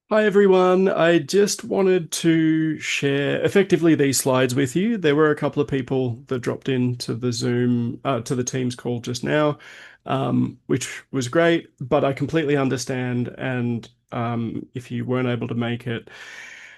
Hi everyone. I just wanted to share effectively these slides with you. There were a couple of people that dropped into the Zoom, to the Teams call just now, which was great, but I completely understand. And if you weren't able to make it,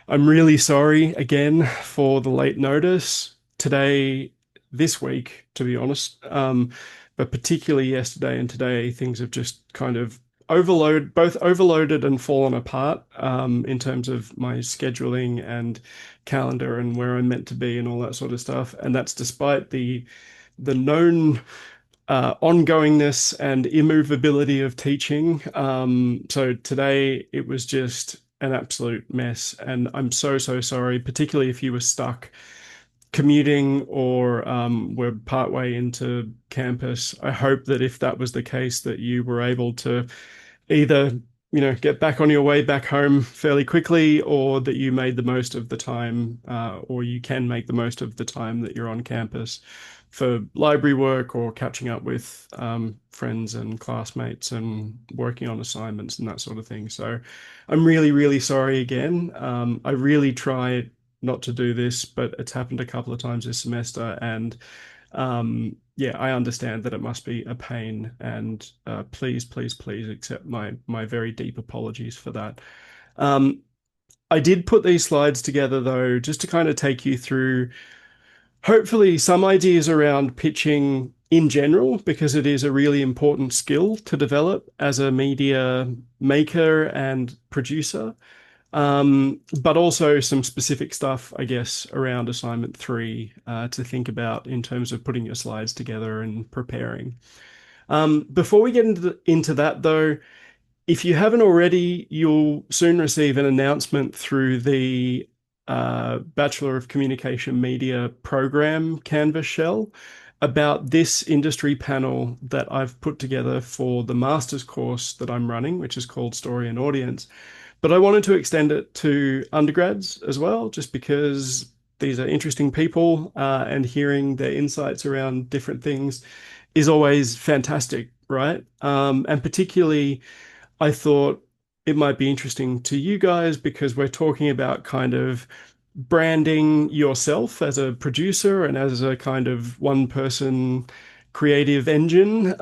I'm really sorry again for the late notice today, this week, to be honest. But particularly yesterday and today, things have just kind of both overloaded and fallen apart in terms of my scheduling and calendar and where I'm meant to be and all that sort of stuff. And that's despite the known ongoingness and immovability of teaching. So today it was just an absolute mess, and I'm so sorry, particularly if you were stuck commuting or were partway into campus. I hope that if that was the case, that you were able to either, get back on your way back home fairly quickly, or that you made the most of the time, or you can make the most of the time that you're on campus for library work or catching up with friends and classmates and working on assignments and that sort of thing. So I'm really sorry again. I really try not to do this, but it's happened a couple of times this semester, and yeah, I understand that it must be a pain, and please accept my very deep apologies for that. Um, I did put these slides together though, just to kind of take you through hopefully some ideas around pitching in general, because it is a really important skill to develop as a media maker and producer. But also some specific stuff, I guess, around assignment three to think about in terms of putting your slides together and preparing. Before we get into that, though, if you haven't already, you'll soon receive an announcement through the Bachelor of Communication Media program Canvas shell about this industry panel that I've put together for the master's course that I'm running, which is called Story and Audience. But I wanted to extend it to undergrads as well, just because these are interesting people, and hearing their insights around different things is always fantastic, right? And particularly, I thought it might be interesting to you guys because we're talking about kind of branding yourself as a producer and as a kind of one person creative engine,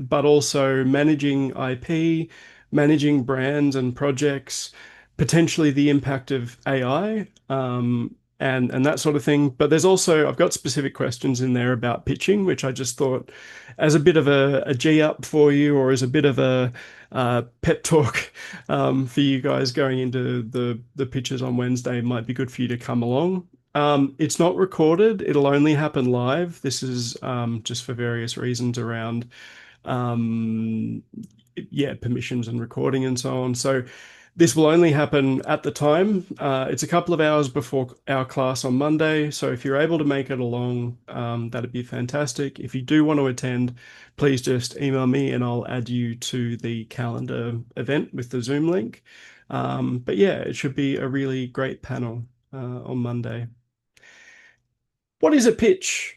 but also managing IP, managing brands and projects, potentially the impact of AI, and that sort of thing. But there's also I've got specific questions in there about pitching, which I just thought as a bit of a G up for you, or as a bit of a pep talk for you guys going into the pitches on Wednesday, might be good for you to come along. It's not recorded; it'll only happen live. This is just for various reasons around um, yeah, permissions and recording and so on. So this will only happen at the time. It's a couple of hours before our class on Monday. So if you're able to make it along, that'd be fantastic. If you do want to attend, please just email me and I'll add you to the calendar event with the Zoom link. But yeah, it should be a really great panel on Monday. What is a pitch?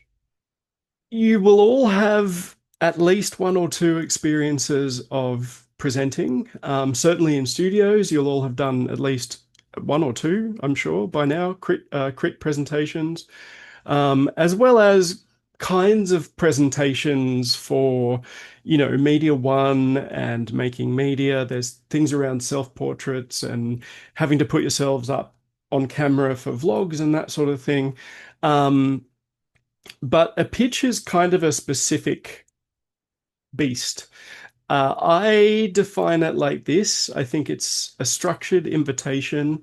You will all have at least one or two experiences of presenting. Certainly in studios, you'll all have done at least one or two, I'm sure, by now, crit presentations, as well as kinds of presentations for, Media One and making media. There's things around self-portraits and having to put yourselves up on camera for vlogs and that sort of thing. Um, but a pitch is kind of a specific beast. I define it like this. I think it's a structured invitation.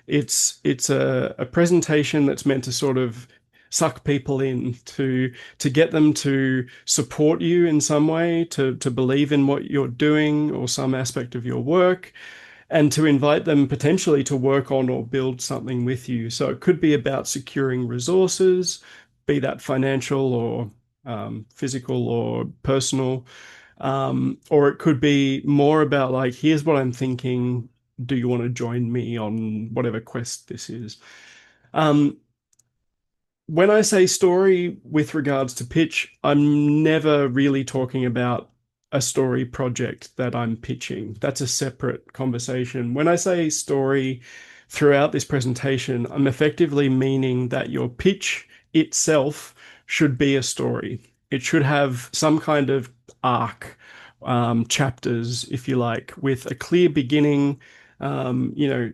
It's a presentation that's meant to sort of suck people in to get them to support you in some way, to believe in what you're doing or some aspect of your work, and to invite them potentially to work on or build something with you. So it could be about securing resources, be that financial or physical or personal. Or it could be more about like, here's what I'm thinking. Do you want to join me on whatever quest this is? Um, when I say story with regards to pitch, I'm never really talking about a story project that I'm pitching. That's a separate conversation. When I say story throughout this presentation, I'm effectively meaning that your pitch itself should be a story. It should have some kind of arc, chapters, if you like, with a clear beginning, you know,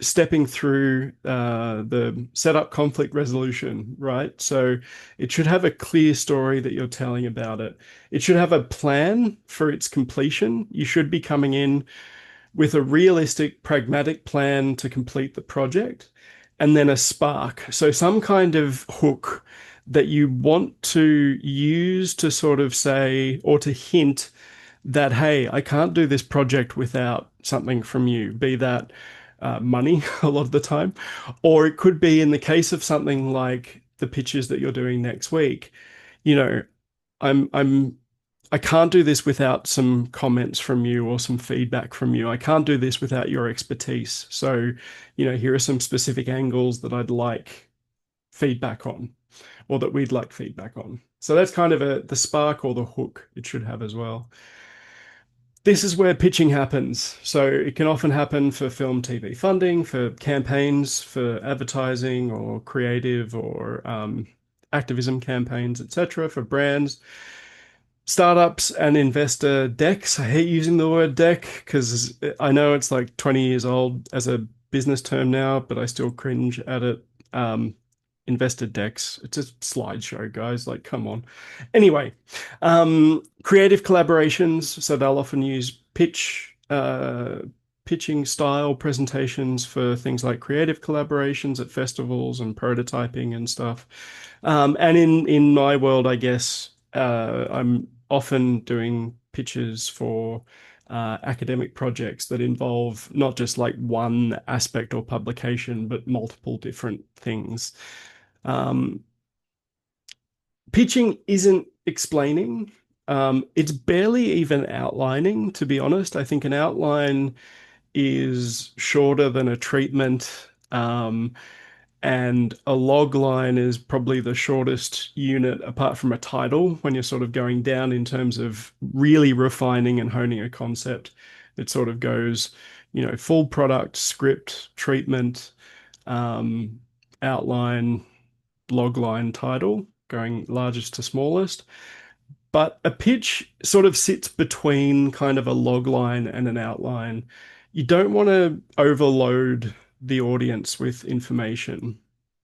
stepping through the setup conflict resolution, right? So it should have a clear story that you're telling about it. It should have a plan for its completion. You should be coming in with a realistic, pragmatic plan to complete the project, and then a spark. So some kind of hook that you want to use to sort of say or to hint that, hey, I can't do this project without something from you, be that money a lot of the time, or it could be in the case of something like the pitches that you're doing next week, you know, I'm I can't do this without some comments from you or some feedback from you. I can't do this without your expertise. So, you know, here are some specific angles that I'd like feedback on, or that we'd like feedback on. So that's kind of the spark or the hook it should have as well. This is where pitching happens. So it can often happen for film, TV funding, for campaigns, for advertising or creative or activism campaigns, etc., for brands, startups, and investor decks. I hate using the word deck because I know it's like 20 years old as a business term now, but I still cringe at it. Investor decks. It's a slideshow, guys. Like, come on. Anyway, creative collaborations. So they'll often use pitching style presentations for things like creative collaborations at festivals and prototyping and stuff. And in my world, I guess I'm often doing pitches for academic projects that involve not just like one aspect or publication, but multiple different things. Um, Pitching isn't explaining. It's barely even outlining, to be honest. I think an outline is shorter than a treatment. And a log line is probably the shortest unit apart from a title when you're sort of going down in terms of really refining and honing a concept. It sort of goes, you know, full product, script, treatment, um, outline, log line, title, going largest to smallest. But a pitch sort of sits between kind of a log line and an outline. You don't want to overload the audience with information.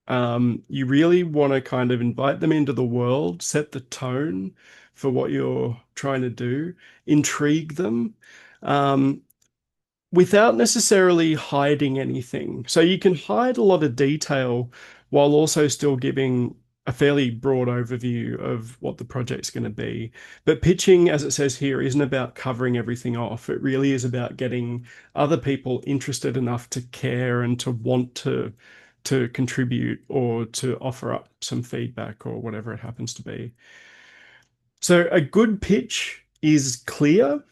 You really want to kind of invite them into the world, set the tone for what you're trying to do, intrigue them, um, without necessarily hiding anything. So you can hide a lot of detail while also still giving a fairly broad overview of what the project's going to be. But pitching, as it says here, isn't about covering everything off. It really is about getting other people interested enough to care and to want to contribute or to offer up some feedback or whatever it happens to be. So a good pitch is clear.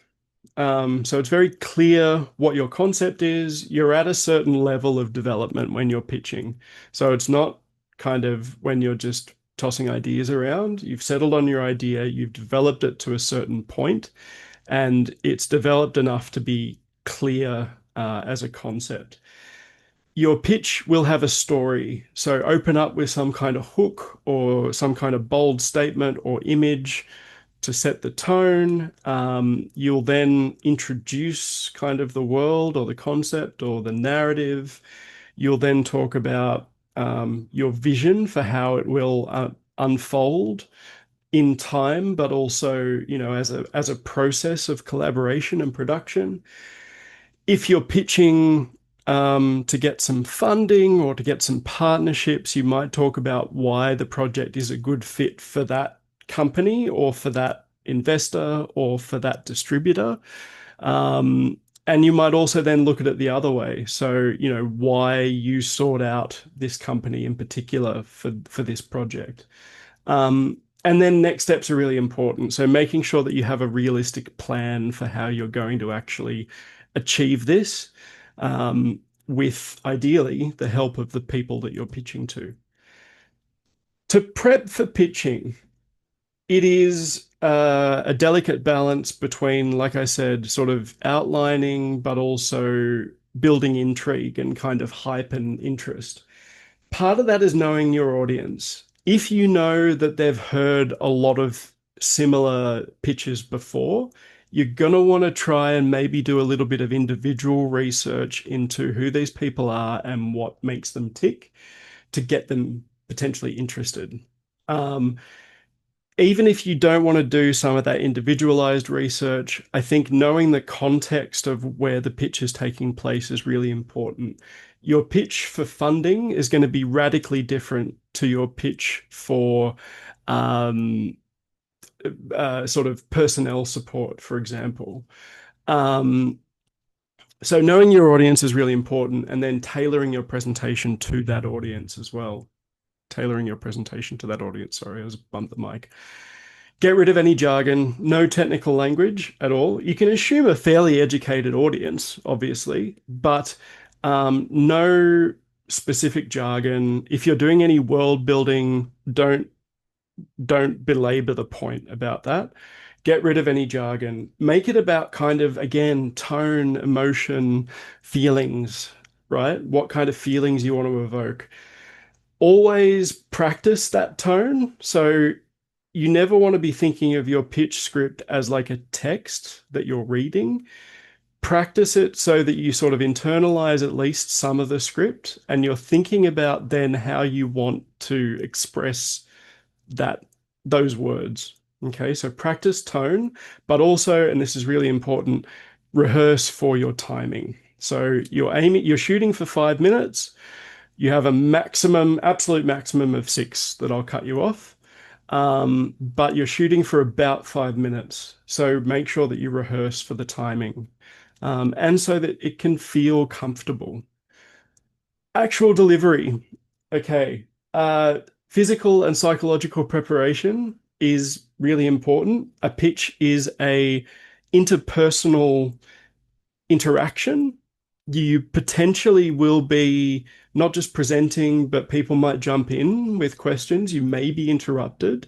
So it's very clear what your concept is. You're at a certain level of development when you're pitching. So it's not kind of when you're just tossing ideas around. You've settled on your idea, you've developed it to a certain point, and it's developed enough to be clear as a concept. Your pitch will have a story. So open up with some kind of hook or some kind of bold statement or image to set the tone. You'll then introduce kind of the world or the concept or the narrative. You'll then talk about your vision for how it will unfold in time, but also, you know, as a process of collaboration and production. If you're pitching to get some funding or to get some partnerships, you might talk about why the project is a good fit for that company or for that investor or for that distributor. And you might also then look at it the other way. So, you know, why you sought out this company in particular for this project. And then next steps are really important. So making sure that you have a realistic plan for how you're going to actually achieve this, with ideally the help of the people that you're pitching to. To prep for pitching, It is a delicate balance between, like I said, sort of outlining, but also building intrigue and kind of hype and interest. Part of that is knowing your audience. If you know that they've heard a lot of similar pitches before, you're going to want to try and maybe do a little bit of individual research into who these people are and what makes them tick to get them potentially interested. Um, Even if you don't want to do some of that individualized research, I think knowing the context of where the pitch is taking place is really important. Your pitch for funding is going to be radically different to your pitch for um, sort of personnel support, for example. Um, so knowing your audience is really important, and then tailoring your presentation to that audience as well. Tailoring your presentation to that audience. Sorry, I was bumped the mic. Get rid of any jargon, no technical language at all. You can assume a fairly educated audience, obviously, but no specific jargon. If you're doing any world building, don't belabor the point about that. Get rid of any jargon. Make it about kind of, again, tone, emotion, feelings, right? What kind of feelings you want to evoke. Always practice that tone. So you never want to be thinking of your pitch script as like a text that you're reading. Practice it so that you sort of internalize at least some of the script and you're thinking about then how you want to express that those words. Okay, so practice tone, but also, and this is really important, rehearse for your timing. So you're shooting for 5 minutes. You have a maximum, absolute maximum of six that I'll cut you off. But you're shooting for about 5 minutes. So make sure that you rehearse for the timing, and so that it can feel comfortable. Actual delivery. Okay. Physical and psychological preparation is really important. A pitch is a interpersonal interaction. You potentially will be not just presenting, but people might jump in with questions. You may be interrupted.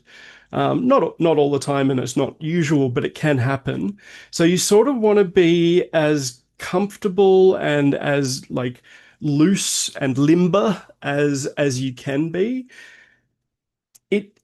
Not all the time, and it's not usual, but it can happen. So you sort of want to be as comfortable and as like loose and limber as you can be.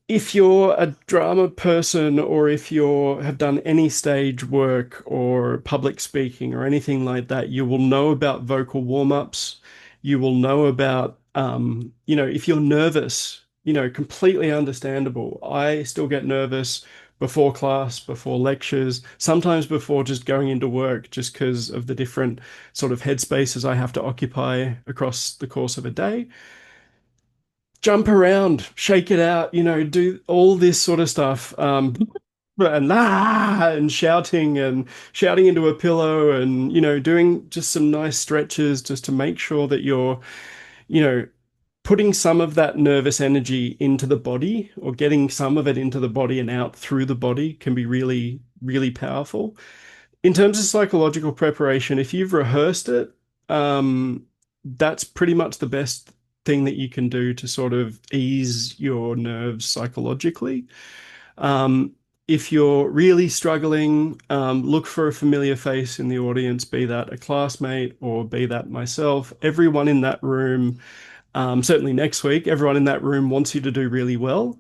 If you're a drama person or if you have done any stage work or public speaking or anything like that, you will know about vocal warm-ups. You will know about, if you're nervous, completely understandable. I still get nervous before class, before lectures, sometimes before just going into work, just because of the different sort of headspaces I have to occupy across the course of a day. Jump around, shake it out, do all this sort of stuff. And shouting into a pillow and, doing just some nice stretches just to make sure that you're, you know, putting some of that nervous energy into the body or getting some of it into the body and out through the body can be really, really powerful. In terms of psychological preparation, if you've rehearsed it, that's pretty much the best thing that you can do to sort of ease your nerves psychologically. Um, if you're really struggling, look for a familiar face in the audience, be that a classmate or be that myself. Everyone in that room, certainly next week, everyone in that room wants you to do really well.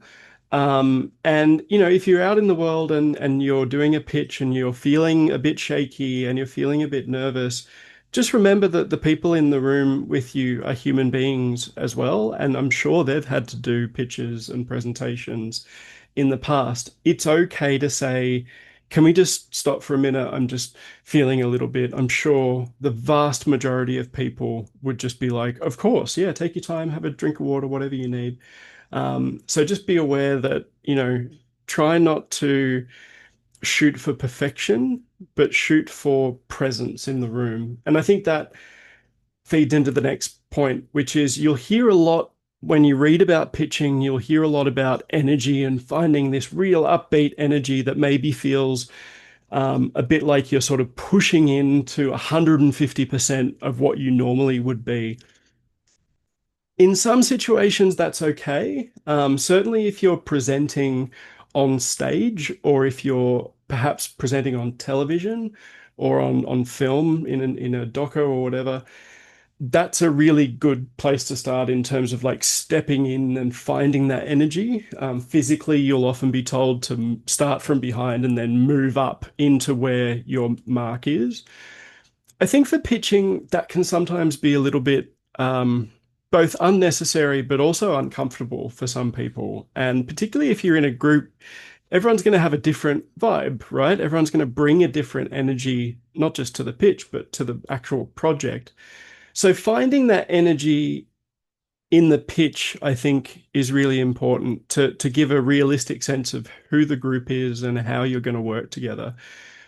And if you're out in the world and you're doing a pitch and you're feeling a bit shaky and you're feeling a bit nervous, just remember that the people in the room with you are human beings as well. And I'm sure they've had to do pitches and presentations in the past. It's okay to say, can we just stop for a minute? I'm just feeling a little bit. I'm sure the vast majority of people would just be like, of course, yeah, take your time, have a drink of water, whatever you need. So just be aware that, try not to shoot for perfection, but shoot for presence in the room. And I think that feeds into the next point, which is you'll hear a lot when you read about pitching, you'll hear a lot about energy and finding this real upbeat energy that maybe feels a bit like you're sort of pushing into 150% of what you normally would be. In some situations, that's okay. Certainly, if you're presenting on stage or if you're perhaps presenting on television or on film in a doco or whatever, that's a really good place to start in terms of like stepping in and finding that energy. Physically, you'll often be told to start from behind and then move up into where your mark is. I think for pitching, that can sometimes be a little bit both unnecessary but also uncomfortable for some people. And particularly if you're in a group, everyone's going to have a different vibe, right? Everyone's going to bring a different energy, not just to the pitch, but to the actual project. So finding that energy in the pitch, I think, is really important to give a realistic sense of who the group is and how you're going to work together.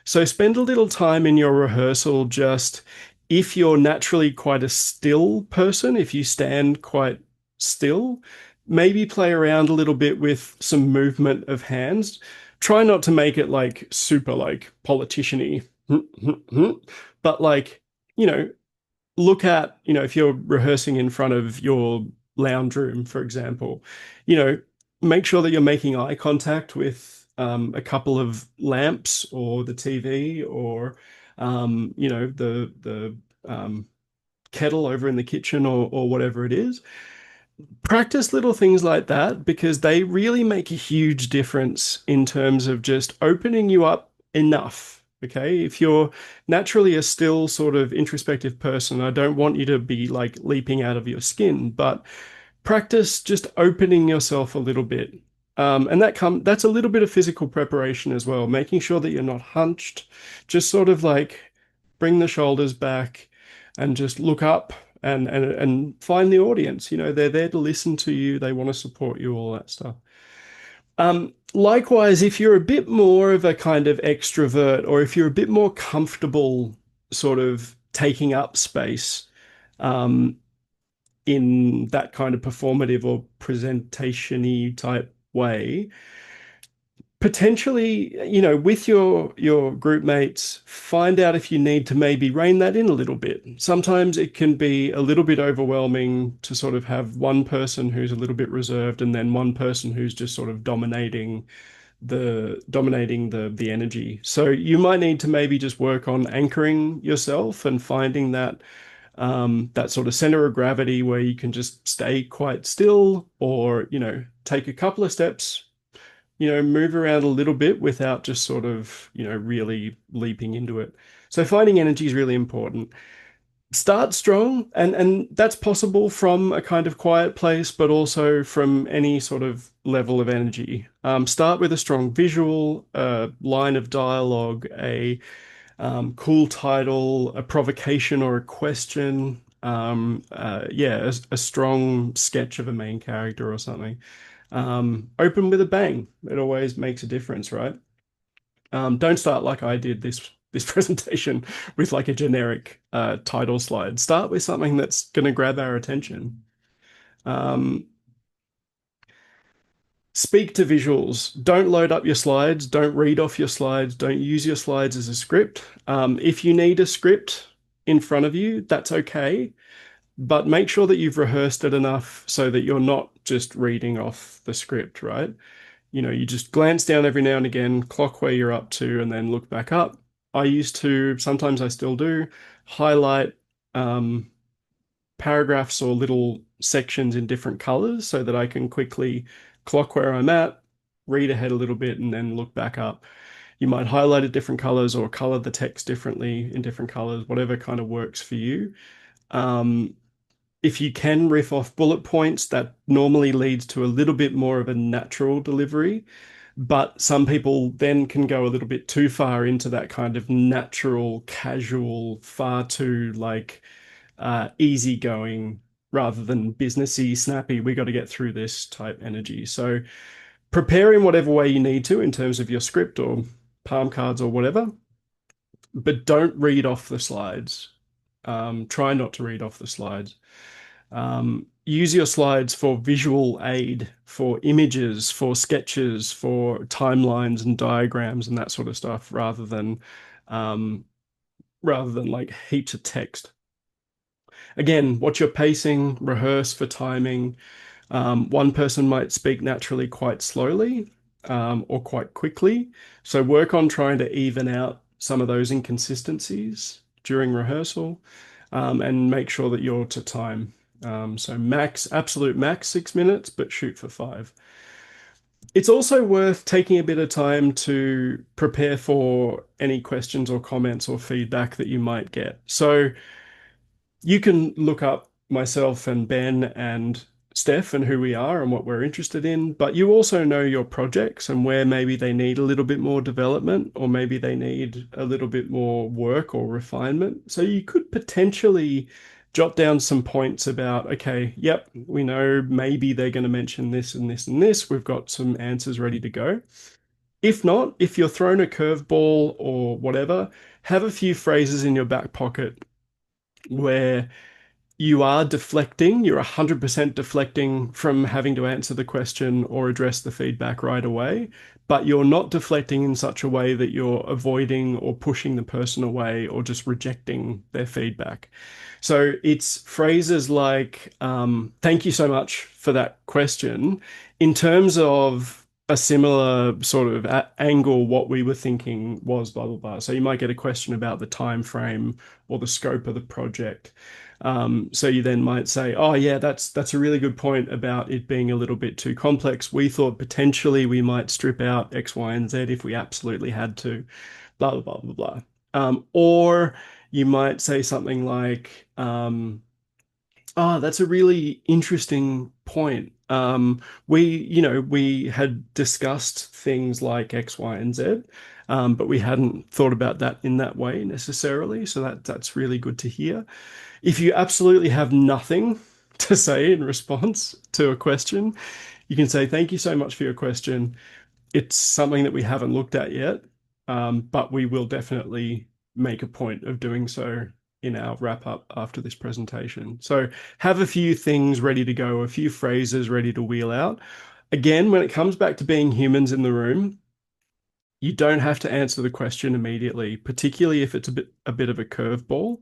So spend a little time in your rehearsal just if you're naturally quite a still person, if you stand quite still, maybe play around a little bit with some movement of hands. Try not to make it like super like politician-y, but like, you know, look at, if you're rehearsing in front of your lounge room, for example, make sure that you're making eye contact with a couple of lamps or the TV or, the kettle over in the kitchen or whatever it is. Practice little things like that because they really make a huge difference in terms of just opening you up enough. Okay. If you're naturally a still sort of introspective person, I don't want you to be like leaping out of your skin, but practice just opening yourself a little bit. And that's a little bit of physical preparation as well, making sure that you're not hunched, just sort of like bring the shoulders back and just look up and find the audience. They're there to listen to you, they want to support you, all that stuff. Likewise, if you're a bit more of a kind of extrovert or if you're a bit more comfortable sort of taking up space, um, in that kind of performative or presentation-y type way, potentially, with your group mates, find out if you need to maybe rein that in a little bit. Sometimes it can be a little bit overwhelming to sort of have one person who's a little bit reserved and then one person who's just sort of dominating the energy. So you might need to maybe just work on anchoring yourself and finding that sort of center of gravity where you can just stay quite still or, take a couple of steps, move around a little bit without just sort of, really leaping into it. So finding energy is really important. Start strong, and that's possible from a kind of quiet place, but also from any sort of level of energy. Start with a strong visual, a line of dialogue, a cool title, a provocation or a question. Yeah, a strong sketch of a main character or something. Open with a bang. It always makes a difference, right? Don't start like I did this presentation with like a generic title slide. Start with something that's going to grab our attention. Um, Speak to visuals. Don't load up your slides. Don't read off your slides. Don't use your slides as a script. If you need a script in front of you, that's okay. But make sure that you've rehearsed it enough so that you're not just reading off the script, right? You just glance down every now and again, clock where you're up to, and then look back up. I used to, sometimes I still do, highlight paragraphs or little sections in different colors so that I can quickly clock where I'm at, read ahead a little bit, and then look back up. You might highlight it different colors or color the text differently in different colors, whatever kind of works for you. Um, if you can riff off bullet points, that normally leads to a little bit more of a natural delivery. But some people then can go a little bit too far into that kind of natural, casual, far too like easygoing rather than businessy, snappy, we got to get through this type energy. So prepare in whatever way you need to in terms of your script or palm cards or whatever, but don't read off the slides. Try not to read off the slides. Use your slides for visual aid, for images, for sketches, for timelines and diagrams and that sort of stuff, um, rather than like heaps of text. Again, watch your pacing, rehearse for timing. One person might speak naturally quite slowly. or quite quickly. So work on trying to even out some of those inconsistencies during rehearsal, and make sure that you're to time. So absolute max 6 minutes, but shoot for 5. It's also worth taking a bit of time to prepare for any questions or comments or feedback that you might get. So you can look up myself and Ben and Steph and who we are and what we're interested in, but you also know your projects and where maybe they need a little bit more development or maybe they need a little bit more work or refinement. So you could potentially jot down some points about, okay, yep, we know maybe they're going to mention this and this and this. We've got some answers ready to go. If not, if you're thrown a curveball or whatever, have a few phrases in your back pocket where you are deflecting, you're 100% deflecting from having to answer the question or address the feedback right away, but you're not deflecting in such a way that you're avoiding or pushing the person away or just rejecting their feedback. So it's phrases like, thank you so much for that question. In terms of a similar sort of angle, what we were thinking was blah, blah, blah. So you might get a question about the time frame or the scope of the project. So you then might say, "Oh yeah, that's a really good point about it being a little bit too complex. We thought potentially we might strip out X, Y, and Z if we absolutely had to." Blah blah blah blah blah. Or you might say something like, "Oh, that's a really interesting point. We had discussed things like X, Y, and Z, but we hadn't thought about that in that way necessarily. So that's really good to hear." If you absolutely have nothing to say in response to a question, you can say, "Thank you so much for your question. It's something that we haven't looked at yet, but we will definitely make a point of doing so in our wrap up after this presentation." So have a few things ready to go, a few phrases ready to wheel out. Again, when it comes back to being humans in the room, you don't have to answer the question immediately, particularly if it's a bit of a curveball.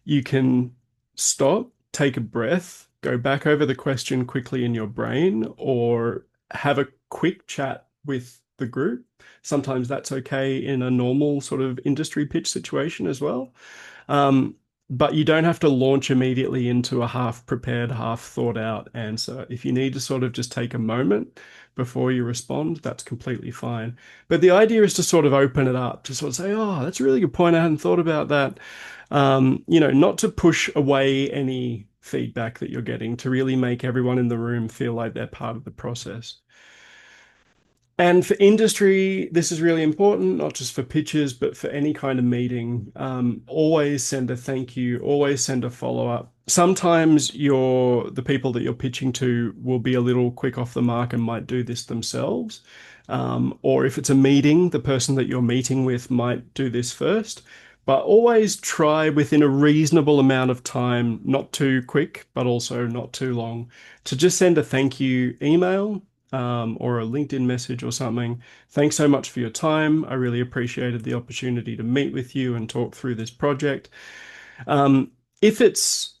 You can stop, take a breath, go back over the question quickly in your brain, or have a quick chat with the group. Sometimes that's okay in a normal sort of industry pitch situation as well. Um, but you don't have to launch immediately into a half prepared, half thought out answer. If you need to sort of just take a moment before you respond, that's completely fine. But the idea is to sort of open it up, to sort of say, "Oh, that's a really good point. I hadn't thought about that." Not to push away any feedback that you're getting, to really make everyone in the room feel like they're part of the process. And for industry, this is really important, not just for pitches, but for any kind of meeting. Always send a thank you, always send a follow-up. Sometimes the people that you're pitching to will be a little quick off the mark and might do this themselves. Or if it's a meeting, the person that you're meeting with might do this first. But always try within a reasonable amount of time, not too quick, but also not too long, to just send a thank you email, or a LinkedIn message or something. "Thanks so much for your time. I really appreciated the opportunity to meet with you and talk through this project." Um, if it's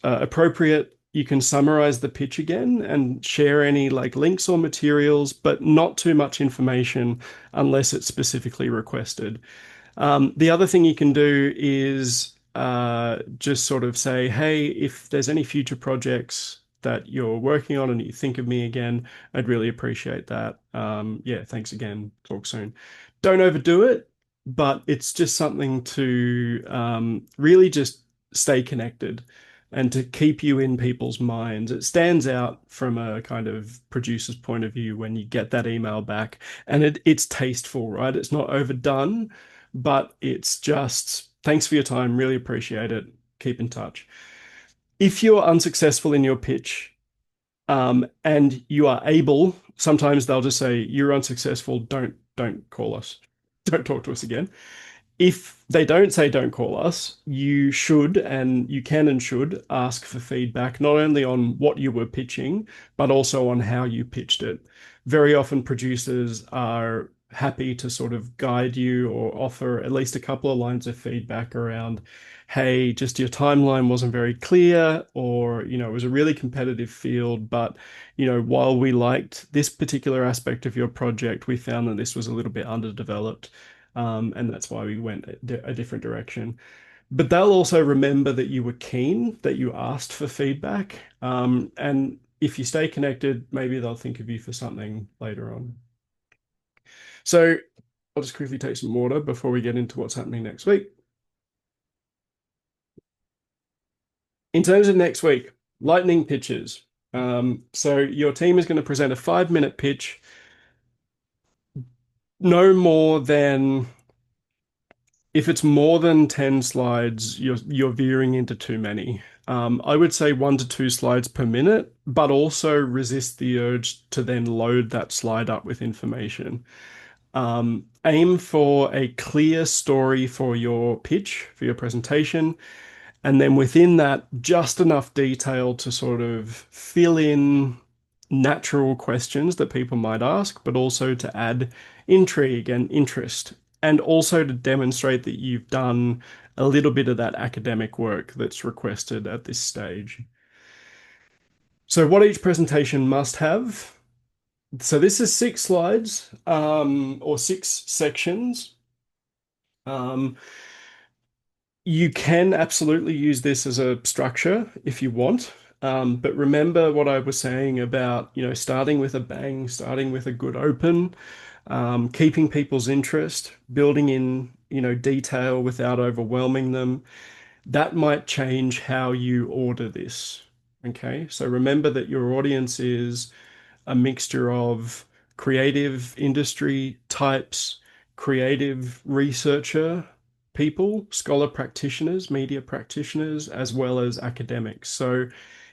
appropriate, you can summarize the pitch again and share any like links or materials, but not too much information unless it's specifically requested. The other thing you can do is just sort of say, "Hey, if there's any future projects that you're working on and you think of me again, I'd really appreciate that. Yeah, thanks again. Talk soon." Don't overdo it, but it's just something to really just stay connected and to keep you in people's minds. It stands out from a kind of producer's point of view when you get that email back, and it's tasteful, right? It's not overdone, but it's just, "Thanks for your time. Really appreciate it. Keep in touch." If you're unsuccessful in your pitch, and you are able, sometimes they'll just say, "You're unsuccessful. Don't call us. Don't talk to us again." If they don't say "don't call us," you should, and you can and should ask for feedback, not only on what you were pitching, but also on how you pitched it. Very often producers are happy to sort of guide you or offer at least a couple of lines of feedback around, hey, just your timeline wasn't very clear, or, it was a really competitive field, but, while we liked this particular aspect of your project, we found that this was a little bit underdeveloped. And that's why we went a different direction. But they'll also remember that you were keen, that you asked for feedback. And if you stay connected, maybe they'll think of you for something later on. So I'll just quickly take some water before we get into what's happening next week. In terms of next week, lightning pitches. So your team is going to present a 5-minute pitch, no more than, if it's more than 10 slides, you're veering into too many. I would say 1 to 2 slides per minute, but also resist the urge to then load that slide up with information. Aim for a clear story for your pitch, for your presentation, and then within that, just enough detail to sort of fill in natural questions that people might ask, but also to add intrigue and interest, and also to demonstrate that you've done a little bit of that academic work that's requested at this stage. So, what each presentation must have. So, this is 6 slides, or 6 sections. Um, You can absolutely use this as a structure if you want. But remember what I was saying about, starting with a bang, starting with a good open, keeping people's interest, building in, detail without overwhelming them. That might change how you order this. Okay. So remember that your audience is a mixture of creative industry types, creative researcher people, scholar practitioners, media practitioners, as well as academics. So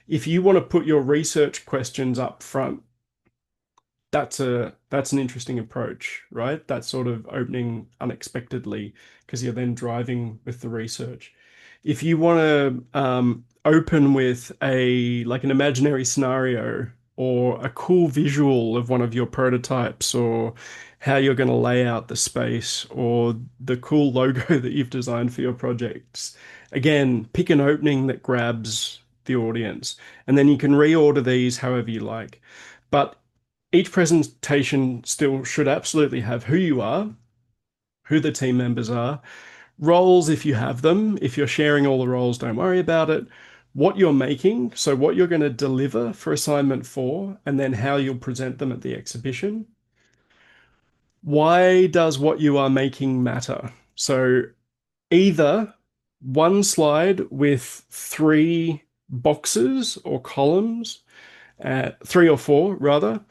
if you want to put your research questions up front, that's an interesting approach, right? That's sort of opening unexpectedly because you're then driving with the research. If you want to open with a like an imaginary scenario or a cool visual of one of your prototypes or how you're going to lay out the space or the cool logo that you've designed for your projects, again, pick an opening that grabs the audience, and then you can reorder these however you like. But each presentation still should absolutely have who you are, who the team members are, roles if you have them. If you're sharing all the roles, don't worry about it. What you're making, so what you're going to deliver for assignment 4, and then how you'll present them at the exhibition. Why does what you are making matter? So either one slide with 3 boxes or columns, 3 or 4 rather,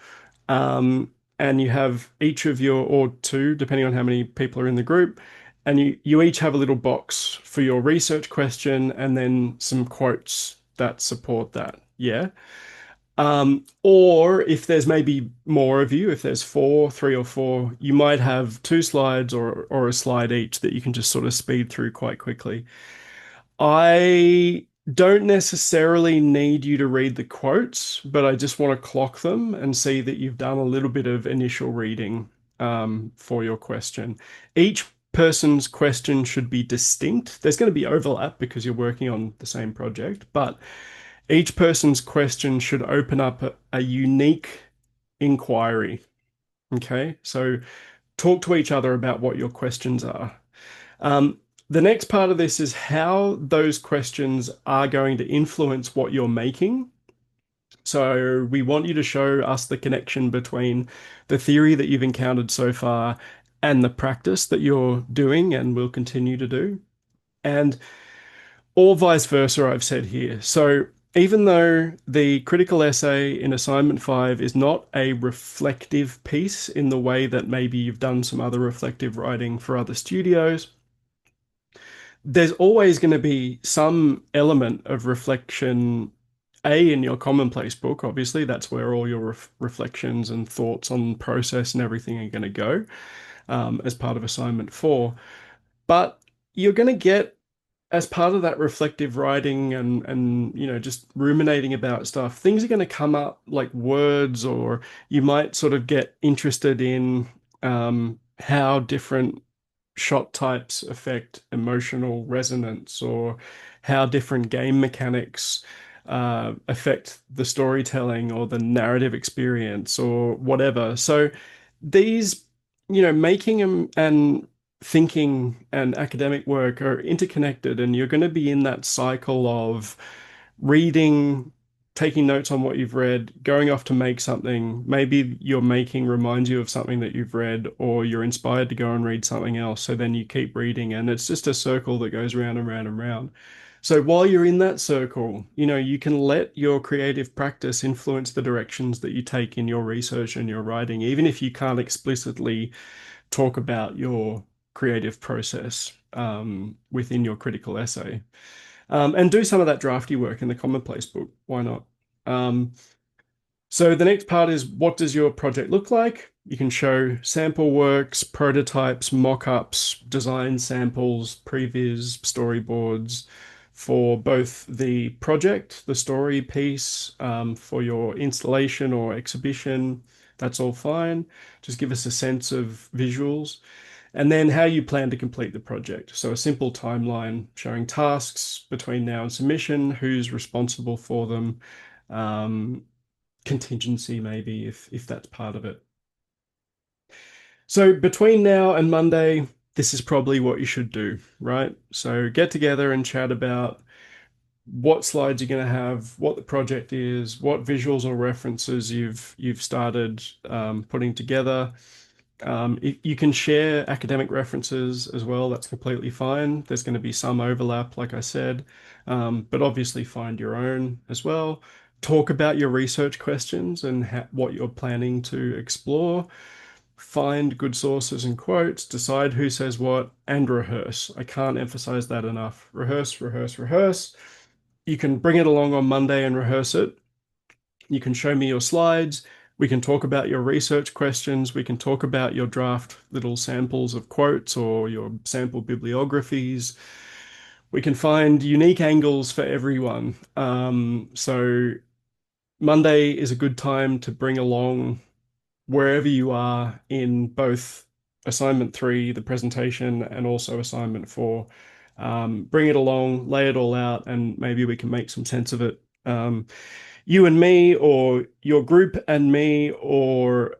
and you have each of your, or 2, depending on how many people are in the group, and you each have a little box for your research question and then some quotes that support that. Yeah. Or if there's maybe more of you, if there's 3 or 4, you might have 2 slides or a slide each that you can just sort of speed through quite quickly. I don't necessarily need you to read the quotes, but I just want to clock them and see that you've done a little bit of initial reading for your question. Each person's question should be distinct. There's going to be overlap because you're working on the same project, but each person's question should open up a unique inquiry. Okay, so talk to each other about what your questions are. Um, the next part of this is how those questions are going to influence what you're making. So we want you to show us the connection between the theory that you've encountered so far and the practice that you're doing and will continue to do. And or vice versa, I've said here. So even though the critical essay in assignment 5 is not a reflective piece in the way that maybe you've done some other reflective writing for other studios, there's always going to be some element of reflection, in your commonplace book. Obviously, that's where all your reflections and thoughts on process and everything are going to go, as part of assignment 4. But you're going to get, as part of that reflective writing and just ruminating about stuff, things are going to come up like words, or you might sort of get interested in how different shot types affect emotional resonance, or how different game mechanics affect the storytelling or the narrative experience or whatever. So these, making and thinking and academic work are interconnected, and you're going to be in that cycle of reading, taking notes on what you've read, going off to make something. Maybe your making reminds you of something that you've read, or you're inspired to go and read something else. So then you keep reading, and it's just a circle that goes round and round and round. So while you're in that circle, you can let your creative practice influence the directions that you take in your research and your writing, even if you can't explicitly talk about your creative process within your critical essay. And do some of that drafty work in the commonplace book. Why not? Um, so the next part is, what does your project look like? You can show sample works, prototypes, mock-ups, design samples, previs, storyboards for both the project, the story piece, for your installation or exhibition. That's all fine. Just give us a sense of visuals. And then how you plan to complete the project. So a simple timeline showing tasks between now and submission, who's responsible for them, um, contingency maybe if that's part of it. So between now and Monday, this is probably what you should do, right? So get together and chat about what slides you're going to have, what the project is, what visuals or references you've started putting together. You can share academic references as well. That's completely fine. There's going to be some overlap, like I said, but obviously find your own as well. Talk about your research questions and what you're planning to explore. Find good sources and quotes, decide who says what, and rehearse. I can't emphasize that enough. Rehearse, rehearse, rehearse. You can bring it along on Monday and rehearse it. You can show me your slides. We can talk about your research questions. We can talk about your draft little samples of quotes or your sample bibliographies. We can find unique angles for everyone. So Monday is a good time to bring along wherever you are in both assignment 3, the presentation, and also assignment 4. Bring it along, lay it all out, and maybe we can make some sense of it. You and me, or your group and me, or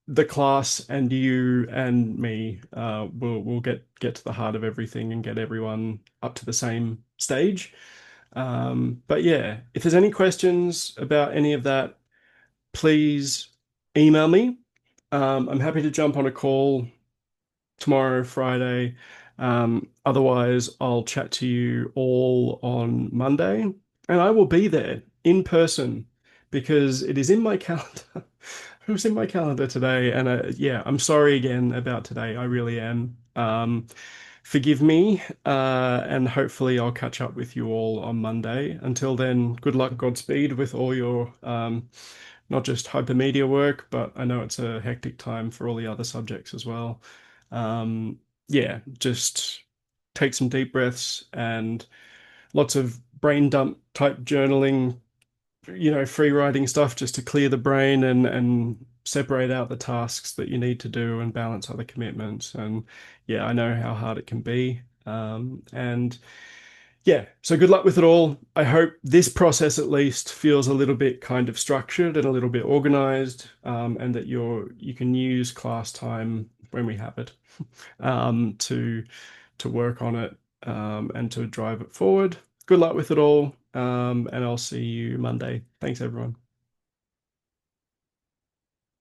the class and you and me, we'll get to the heart of everything and get everyone up to the same stage. But yeah, if there's any questions about any of that, please email me. I'm happy to jump on a call tomorrow, Friday. Otherwise, I'll chat to you all on Monday, and I will be there in person because it is in my calendar. It was in my calendar today, and yeah, I'm sorry again about today. I really am. Forgive me, and hopefully I'll catch up with you all on Monday. Until then, good luck, Godspeed with all your not just hypermedia work, but I know it's a hectic time for all the other subjects as well. Um, yeah, just take some deep breaths and lots of brain dump type journaling, free writing stuff just to clear the brain and separate out the tasks that you need to do and balance other commitments. And yeah, I know how hard it can be. And yeah, so good luck with it all. I hope this process at least feels a little bit kind of structured and a little bit organized, and that you can use class time when we have it, to work on it, and to drive it forward. Good luck with it all, and I'll see you Monday. Thanks, everyone.